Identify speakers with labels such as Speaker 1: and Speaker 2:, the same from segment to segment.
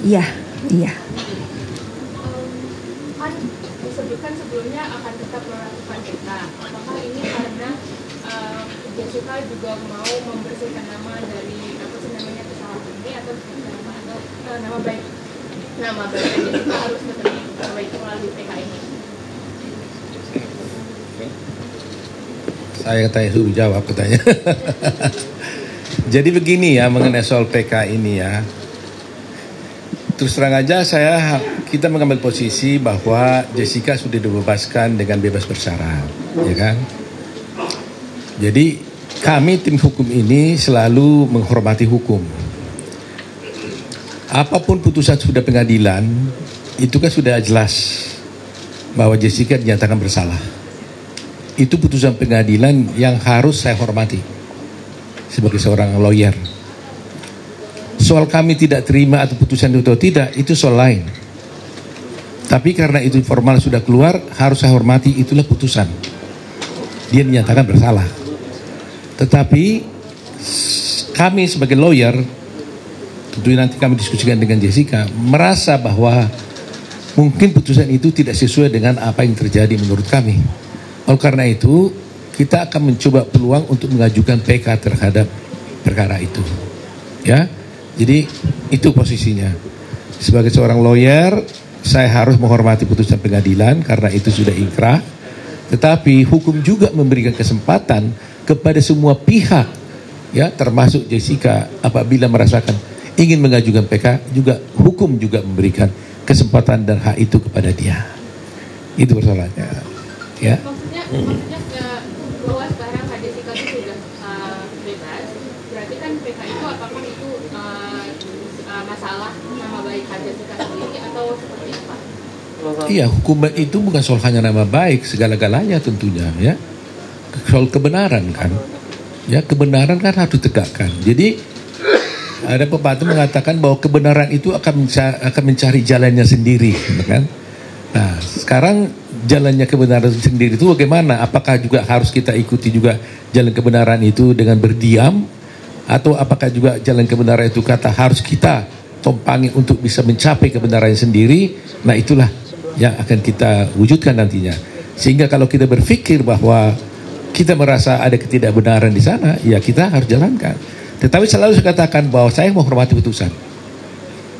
Speaker 1: Iya, iya.
Speaker 2: Kan disebutkan sebelumnya akan tetap melakukan PK. Apakah ini karena Jessica juga mau membersihkan nama dari kesalahan ini, atau nama baik Jessica harus tetap diperbaiki melalui PK ini?
Speaker 3: Saya suruh jawab katanya. Jadi begini ya, mengenai soal PK ini ya. Terus terang aja kita mengambil posisi bahwa Jessica sudah dibebaskan dengan bebas bersyarat, ya kan? Jadi kami tim hukum ini selalu menghormati hukum. Apapun putusan sudah pengadilan, itu kan sudah jelas bahwa Jessica dinyatakan bersalah. Itu putusan pengadilan yang harus saya hormati sebagai seorang lawyer. Soal kami tidak terima atau putusan itu atau tidak, itu soal lain. Tapi karena itu formal sudah keluar, harus saya hormati, itulah putusan. Dia dinyatakan bersalah. Tetapi kami sebagai lawyer, tentunya nanti kami diskusikan dengan Jessica, merasa bahwa mungkin putusan itu tidak sesuai dengan apa yang terjadi menurut kami. Oleh karena itu, kita akan mencoba peluang untuk mengajukan PK terhadap perkara itu. Ya. Jadi itu posisinya. Sebagai seorang lawyer, saya harus menghormati putusan pengadilan karena itu sudah inkrah. Tetapi hukum juga memberikan kesempatan kepada semua pihak, ya, termasuk Jessica, apabila merasakan ingin mengajukan PK, juga hukum juga memberikan kesempatan dan hak itu kepada dia. Itu persoalannya. Ya.
Speaker 2: Maksudnya bahwa sekarang Kak Jessica itu sudah bebas, berarti kan PK itu apakah itu masalah nama baik Kak Jessica sendiri atau seperti apa?
Speaker 3: Iya, hukuman itu bukan soal hanya nama baik, segala-galanya tentunya, ya. Soal kebenaran kan. Ya, kebenaran kan harus ditegakkan. Jadi ada pepatah mengatakan bahwa kebenaran itu akan mencari jalannya sendiri, kan? Nah, sekarang jalannya kebenaran sendiri itu bagaimana? Apakah juga harus kita ikuti juga jalan kebenaran itu dengan berdiam? Atau apakah juga jalan kebenaran itu kata harus kita tompangi untuk bisa mencapai kebenaran sendiri? Nah, itulah yang akan kita wujudkan nantinya. Sehingga kalau kita berpikir bahwa kita merasa ada ketidakbenaran di sana, ya kita harus jalankan. Tetapi selalu saya katakan bahwa saya menghormati putusan.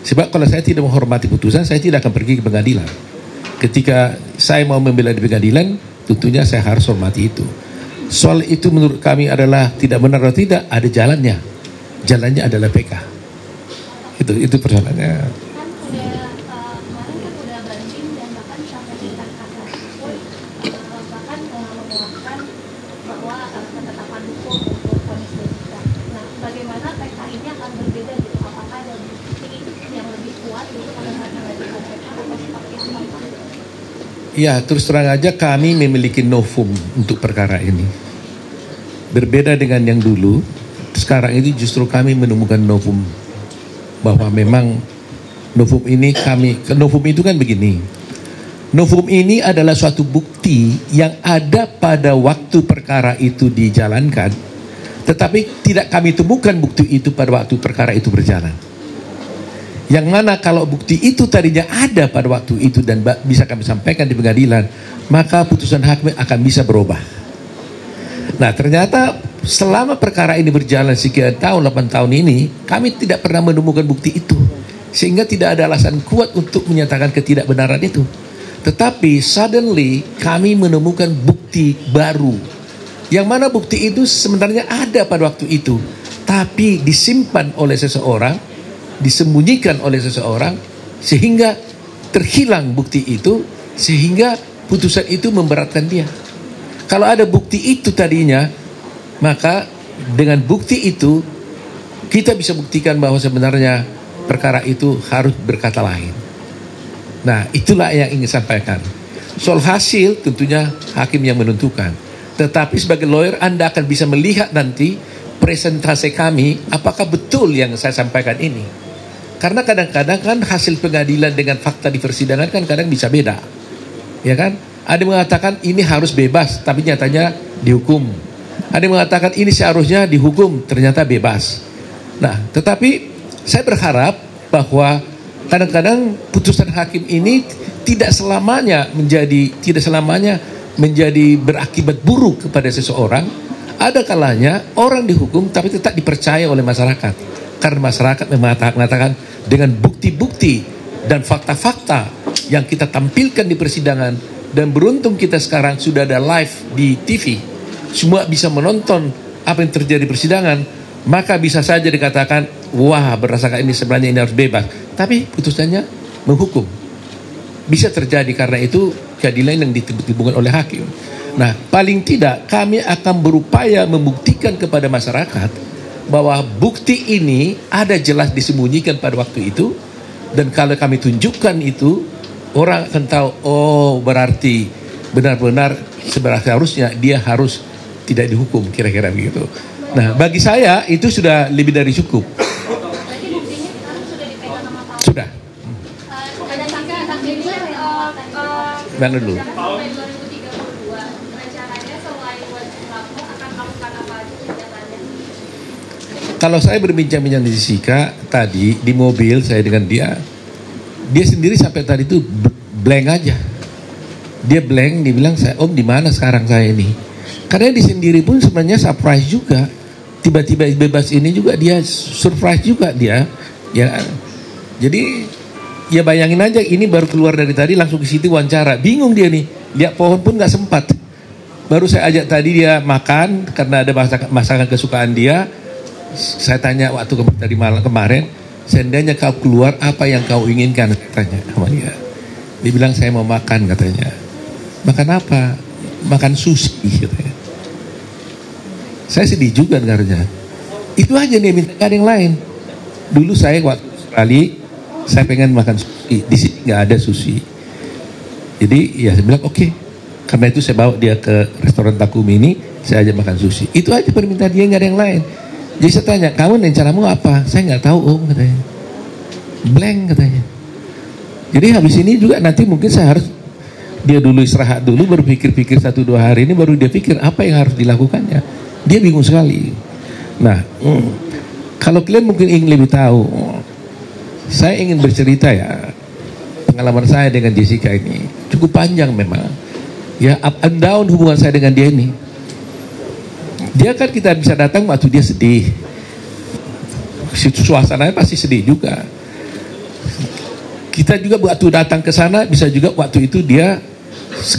Speaker 3: Sebab kalau saya tidak menghormati putusan, saya tidak akan pergi ke pengadilan. Ketika saya mau membela di pengadilan, tentunya saya harus hormati itu. Soal itu menurut kami adalah tidak benar atau tidak, ada jalannya. Jalannya adalah PK. Itu persoalannya.
Speaker 4: Kan kemarin kan udah banding dan bahkan sampai tingkat kasasi pun bahkan menguatkan bahwa ketetapan hukum untuk vonis Jessica. Nah, bagaimana PK ini akan berbeda gitu? Apakah ada bukti yang lebih kuat gitu pada saat mengajukan PK atau seperti apa?
Speaker 3: Ya, terus terang aja kami memiliki novum untuk perkara ini. Berbeda dengan yang dulu, sekarang ini justru kami menemukan novum. Bahwa memang novum ini novum itu kan begini. Novum ini adalah suatu bukti yang ada pada waktu perkara itu dijalankan. Tetapi tidak kami temukan bukti itu pada waktu perkara itu berjalan. Yang mana kalau bukti itu tadinya ada pada waktu itu dan bisa kami sampaikan di pengadilan, maka putusan hakim akan bisa berubah. Nah, ternyata selama perkara ini berjalan sekian tahun, 8 tahun ini, kami tidak pernah menemukan bukti itu. Sehingga tidak ada alasan kuat untuk menyatakan ketidakbenaran itu. Tetapi suddenly kami menemukan bukti baru. Yang mana bukti itu sebenarnya ada pada waktu itu, tapi disimpan oleh seseorang, disembunyikan oleh seseorang, sehingga terhilang bukti itu, sehingga putusan itu memberatkan dia. Kalau ada bukti itu tadinya, maka dengan bukti itu kita bisa buktikan bahwa sebenarnya perkara itu harus berkata lain. Nah, itulah yang ingin sampaikan. Soal hasil tentunya hakim yang menentukan. Tetapi sebagai lawyer Anda akan bisa melihat nanti presentasi kami apakah betul yang saya sampaikan ini. Karena kadang-kadang kan hasil pengadilan dengan fakta di persidangan kan kadang bisa beda. Ya kan? Ada yang mengatakan ini harus bebas, tapi nyatanya dihukum. Ada yang mengatakan ini seharusnya dihukum, ternyata bebas. Nah, tetapi saya berharap bahwa kadang-kadang putusan hakim ini tidak selamanya menjadi berakibat buruk kepada seseorang. Ada kalanya orang dihukum tapi tetap dipercaya oleh masyarakat, karena masyarakat mengatakan dengan bukti-bukti dan fakta-fakta yang kita tampilkan di persidangan, dan beruntung kita sekarang sudah ada live di TV, semua bisa menonton apa yang terjadi di persidangan, maka bisa saja dikatakan, wah berdasarkan ini sebenarnya ini harus bebas, tapi putusannya menghukum. Bisa terjadi karena itu keadilan yang ditimbulkan oleh hakim. Nah, paling tidak kami akan berupaya membuktikan kepada masyarakat bahwa bukti ini ada jelas disembunyikan pada waktu itu, dan kalau kami tunjukkan itu, orang akan tahu, oh berarti benar-benar seharusnya dia harus tidak dihukum, kira-kira begitu. Nah, bagi saya itu sudah lebih dari cukup.
Speaker 4: Berarti buktinya sekarang sudah dipegang sama Pak.
Speaker 3: Sudah.
Speaker 4: Ada saksi-saksinya
Speaker 3: Mana dulu?
Speaker 2: Sampai 2032, rencananya selain wajib lapor akan melakukan apa aja kegiatannya?
Speaker 3: Kalau saya berbincang-bincang di Jessica tadi di mobil saya dengan dia sendiri sampai tadi itu blank aja. Dia blank, dia bilang, Om di mana sekarang saya ini? Karena dia sendiri pun sebenarnya surprise juga. Tiba-tiba bebas ini juga dia surprise juga dia. Ya, jadi ya bayangin aja, ini baru keluar dari tadi langsung ke situ wawancara. Bingung dia nih, lihat pohon pun nggak sempat. Baru saya ajak tadi dia makan karena ada masakan kesukaan dia. Saya tanya waktu tadi malam kemarin, seandainya kau keluar apa yang kau inginkan, katanya sama dia. Dia bilang saya mau makan, katanya. Makan apa? Makan sushi, katanya. Saya sedih juga dengarnya. Itu aja nih, minta gak ada yang lain. Dulu saya waktu sekali saya pengen makan sushi, di sini nggak ada sushi. Jadi ya saya bilang oke. Karena itu saya bawa dia ke restoran Takumi ini, saya ajak makan sushi. Itu aja permintaan dia, nggak ada yang lain. Jadi saya tanya, kamu rencanamu apa? Saya nggak tahu, Om, katanya. Blank, katanya. Jadi habis ini juga nanti mungkin saya harus dia dulu istirahat dulu, berpikir-pikir 1-2 hari ini baru dia pikir apa yang harus dilakukannya. Dia bingung sekali. Nah, kalau kalian mungkin ingin lebih tahu, saya ingin bercerita ya, pengalaman saya dengan Jessica ini cukup panjang memang. Ya, up and down hubungan saya dengan dia ini. Dia kan kita bisa datang waktu dia sedih, suasananya pasti sedih juga. Kita juga waktu datang ke sana bisa juga waktu itu dia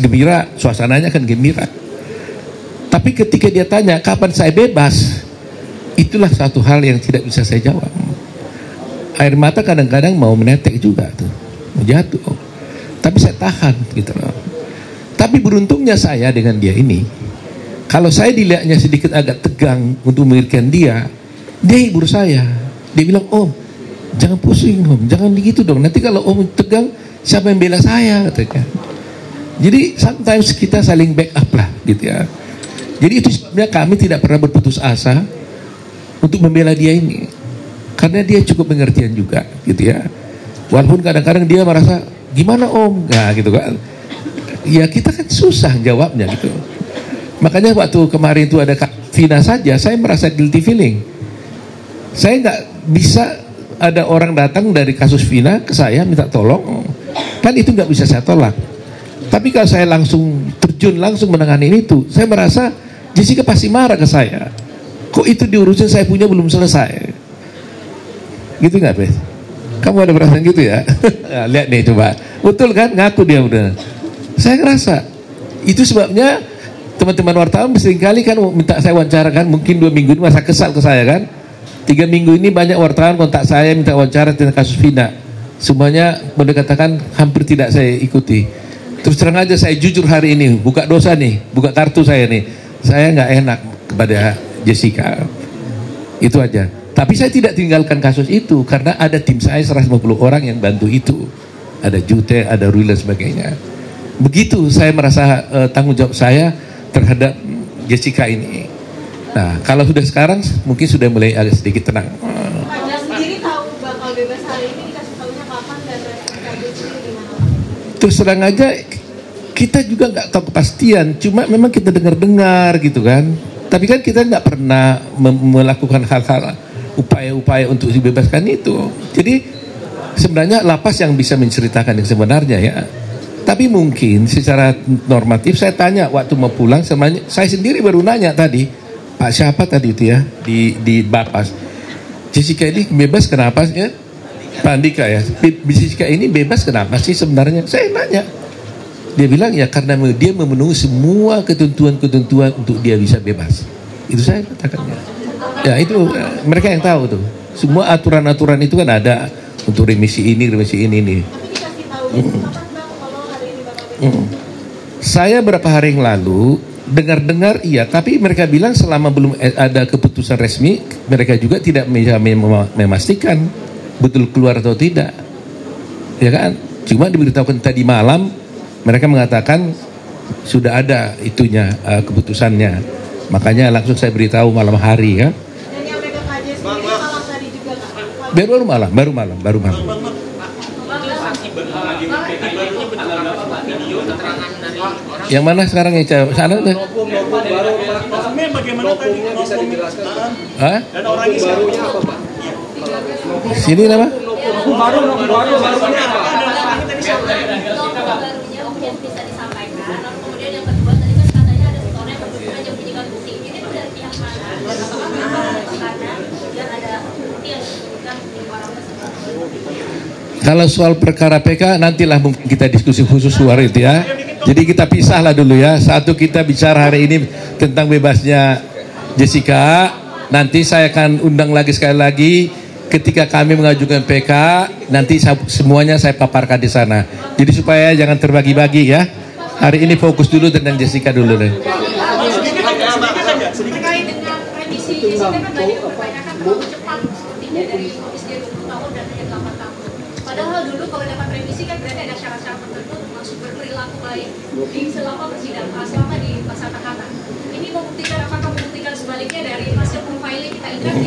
Speaker 3: gembira, suasananya kan gembira. Tapi ketika dia tanya kapan saya bebas, itulah satu hal yang tidak bisa saya jawab. Air mata kadang-kadang mau menetek juga tuh, mau jatuh. Tapi saya tahan gitu loh. Tapi beruntungnya saya dengan dia ini, kalau saya dilihatnya sedikit agak tegang untuk memikirkan dia hibur saya. Dia bilang, Om, jangan pusing, Om, jangan begitu dong. Nanti kalau Om tegang, siapa yang bela saya, katanya. Jadi sometimes kita saling backup lah, gitu ya. Jadi itu sebabnya kami tidak pernah berputus asa untuk membela dia ini, karena dia cukup pengertian juga, gitu ya. Walaupun kadang-kadang dia merasa gimana Om, nah gitu kan. Ya kita kan susah jawabnya gitu. Makanya waktu kemarin itu ada Kak Vina saja, saya merasa guilty feeling. Saya nggak bisa ada orang datang dari kasus Vina ke saya minta tolong, kan itu nggak bisa saya tolak. Tapi kalau saya langsung terjun langsung menangani itu, saya merasa Jessica pasti marah ke saya. Kok itu diurusin saya punya belum selesai? Gitu nggak, Bes? Kamu ada perasaan gitu ya? Nah, lihat nih coba, betul kan? Ngaku dia udah. Saya ngerasa itu sebabnya teman-teman wartawan seringkali kan minta saya wawancara kan, mungkin 2 minggu ini masa kesal ke saya kan. 3 minggu ini banyak wartawan kontak saya minta wawancara tentang kasus Vina. Semuanya boleh katakan hampir tidak saya ikuti. Terus terang aja saya jujur hari ini, buka dosa nih, buka kartu saya nih. Saya nggak enak kepada Jessica. Itu aja. Tapi saya tidak tinggalkan kasus itu karena ada tim saya 150 orang yang bantu itu. Ada Jute, ada Rui dan sebagainya. Begitu saya merasa tanggung jawab saya terhadap Jessica ini. Nah, kalau sudah sekarang mungkin sudah mulai agak sedikit tenang.
Speaker 1: Anda sendiri tahu bakal bebas hari ini, dikasih tahunya kapan dan respon sendiri gimana?
Speaker 3: Terus terang aja kita juga nggak tahu kepastian, cuma memang kita dengar-dengar gitu kan. Tapi kan kita nggak pernah melakukan hal-hal upaya-upaya untuk dibebaskan itu. Jadi Sebenarnya lapas yang bisa menceritakan yang sebenarnya ya. Tapi mungkin secara normatif saya tanya waktu mau pulang, sebenarnya saya sendiri baru nanya tadi, Pak siapa tadi itu ya di Bapas, Jessica ini bebas kenapa ya? Pak Andika ya, Jessica ini bebas kenapa sih sebenarnya? Saya nanya, dia bilang ya karena dia memenuhi semua ketentuan-ketentuan untuk dia bisa bebas. Itu saya katakannya. Ya itu mereka yang tahu tuh. Semua aturan-aturan itu kan ada untuk remisi ini nih.
Speaker 1: Tapi dikasih tahu kapan Bang kalau hari ini bakal bebas?
Speaker 3: Saya beberapa hari yang lalu dengar iya, tapi mereka bilang selama belum ada keputusan resmi, mereka juga tidak bisa memastikan betul keluar atau tidak, ya kan? Cuma diberitahukan tadi malam, mereka mengatakan sudah ada itunya keputusannya, makanya langsung saya beritahu malam hari ya.
Speaker 1: Dan yang mereka kaji sendiri malam tadi juga Kak?
Speaker 3: Baru malam. Yang mana sekarang yang sana tuh?
Speaker 5: Bagaimana tadi bisa dijelaskan?
Speaker 3: Hah?
Speaker 5: Dan orangnya barunya apa Pak?
Speaker 3: Sini nama?
Speaker 4: Barunya mungkin bisa disampaikan. Lalu kemudian yang kedua tadi kan katanya ada seorang yang berhubungan yang menjadikan bukti. Ini tuh dari pihak mana? Dan apakah memang karena kemudian ada bukti yang disebutkan di orang tersebut?
Speaker 3: Kalau soal perkara PK nantilah mungkin kita diskusi khusus luar itu ya. Jadi kita pisahlah dulu ya. Satu kita bicara hari ini tentang bebasnya Jessica. Nanti saya akan undang lagi sekali lagi ketika kami mengajukan PK. Nanti semuanya saya paparkan di sana. Jadi supaya jangan terbagi-bagi ya. Hari ini fokus dulu tentang Jessica dulu deh.
Speaker 4: Terkait dengan remisi Jessica kan banyak mempertanyakan terlalu cepat sepertinya dari usia 20 tahun dan hanya 8 tahun. Padahal dulu kalau dapat remisi kan berarti ada syarat-syarat tertentu termasuk berperilaku baik di selama persidangan, selama di masa tahanan. Ini apakah membuktikan sebaliknya dari hasil profiling kita ingat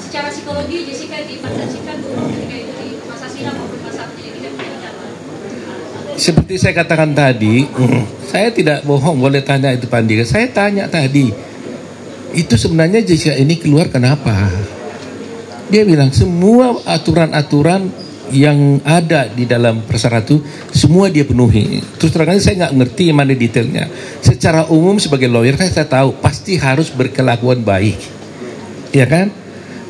Speaker 4: secara psikologi Jessica dipersepsikan dulu ketika itu di masa sidang maupun masa penyelidikan.
Speaker 3: Seperti saya katakan tadi, saya tidak bohong, boleh tanya itu Pak Andika. Saya tanya tadi, itu sebenarnya Jessica ini keluar kenapa? Dia bilang semua aturan-aturan yang ada di dalam persyaratan itu semua dia penuhi. Terus terang aja saya nggak ngerti mana detailnya. Secara umum sebagai lawyer saya tahu pasti harus berkelakuan baik, ya kan?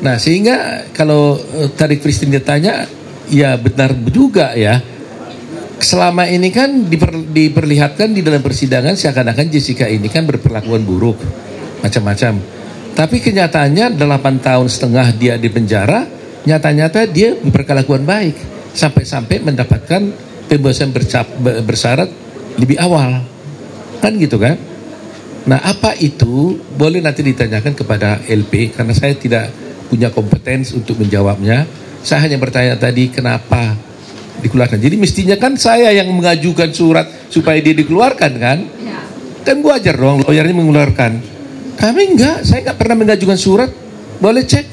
Speaker 3: Nah sehingga kalau tadi Christine ditanya, ya benar juga ya. Selama ini kan diperlihatkan di dalam persidangan seakan-akan Jessica ini kan berperlakuan buruk macam-macam. Tapi kenyataannya 8,5 tahun dia di penjara, nyata-nyata dia berkelakuan baik sampai-sampai mendapatkan pembebasan bersyarat lebih awal. Kan gitu kan? Nah, apa itu boleh nanti ditanyakan kepada LP karena saya tidak punya kompetensi untuk menjawabnya. Saya hanya bertanya tadi kenapa dikeluarkan. Jadi mestinya kan saya yang mengajukan surat supaya dia dikeluarkan kan? Kan wajar dong lawyernya mengeluarkan. Kami enggak, saya enggak pernah mengajukan surat. Boleh cek.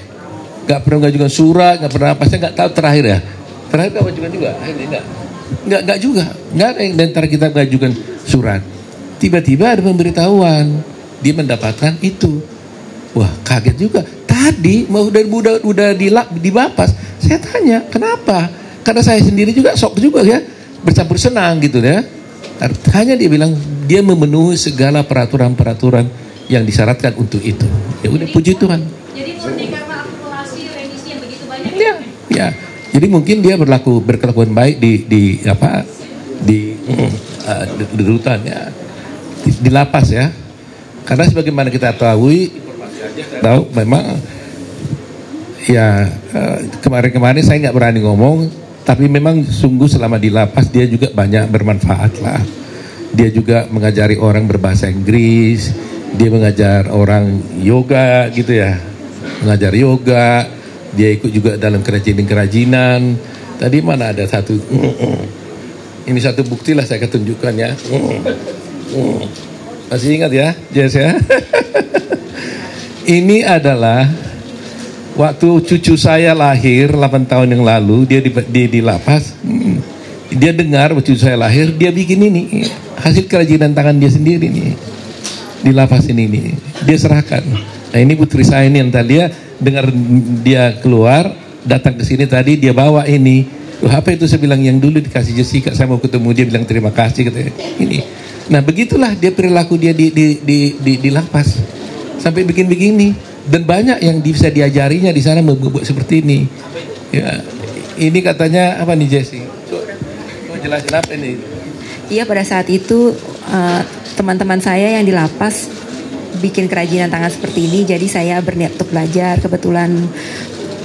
Speaker 3: Enggak pernah mengajukan surat, enggak pernah apa. Saya enggak tahu terakhir ya. Terakhir enggak mengajukan juga. Enggak juga. Enggak ada yang antara kita mengajukan surat. Tiba-tiba ada pemberitahuan dia mendapatkan itu. Wah, kaget juga. Tadi mau udah di Bapas. Saya tanya, "Kenapa?" Karena saya sendiri juga sok juga ya, bercampur senang gitu ya. Hanya dia bilang dia memenuhi segala peraturan-peraturan yang disyaratkan untuk itu. Ya udah, puji Tuhan.
Speaker 4: Jadi murni karena akumulasi remisi yang begitu banyak.
Speaker 3: Ya. Jadi mungkin dia berkelakuan baik di rutan ya, di lapas ya. Karena sebagaimana kita tahu memang ya kemarin saya nggak berani ngomong. Tapi memang sungguh selama di lapas dia juga banyak bermanfaat lah. Dia juga mengajari orang berbahasa Inggris, dia mengajar orang yoga gitu ya, mengajar yoga. Dia ikut juga dalam kerajinan-kerajinan. Tadi mana ada satu, ini satu bukti lah saya akan tunjukkan ya. Masih ingat ya, Jess ya? Ini adalah waktu cucu saya lahir 8 tahun yang lalu, dia di lapas. Dia dengar waktu cucu saya lahir, dia bikin ini hasil kerajinan tangan dia sendiri nih di lapas ini nih. Dia serahkan. Nah ini putri saya ini yang tadi dia dengar dia keluar datang ke sini tadi, dia bawa ini Loh, apa itu? Saya bilang, yang dulu dikasih Jessica, saya mau ketemu dia, bilang terima kasih katanya. Ini. Nah, begitulah dia perilaku dia di lapas. Sampai bikin begini. Dan banyak yang bisa diajarinya di sana membuat seperti ini. Ya, ini katanya apa nih Jessi? Coba jelasin apa ini?
Speaker 6: Iya, pada saat itu teman-teman saya yang di lapas bikin kerajinan tangan seperti ini, jadi saya berniat untuk belajar. Kebetulan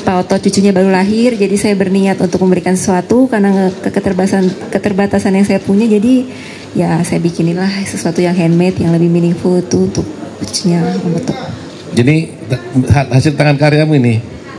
Speaker 6: Pak Oto cucunya baru lahir, jadi saya berniat untuk memberikan sesuatu karena keterbatasan yang saya punya. Jadi ya saya bikinilah sesuatu yang handmade, yang lebih meaningful itu untuk cucunya membentuk.
Speaker 3: Jadi hasil tangan karyamu ini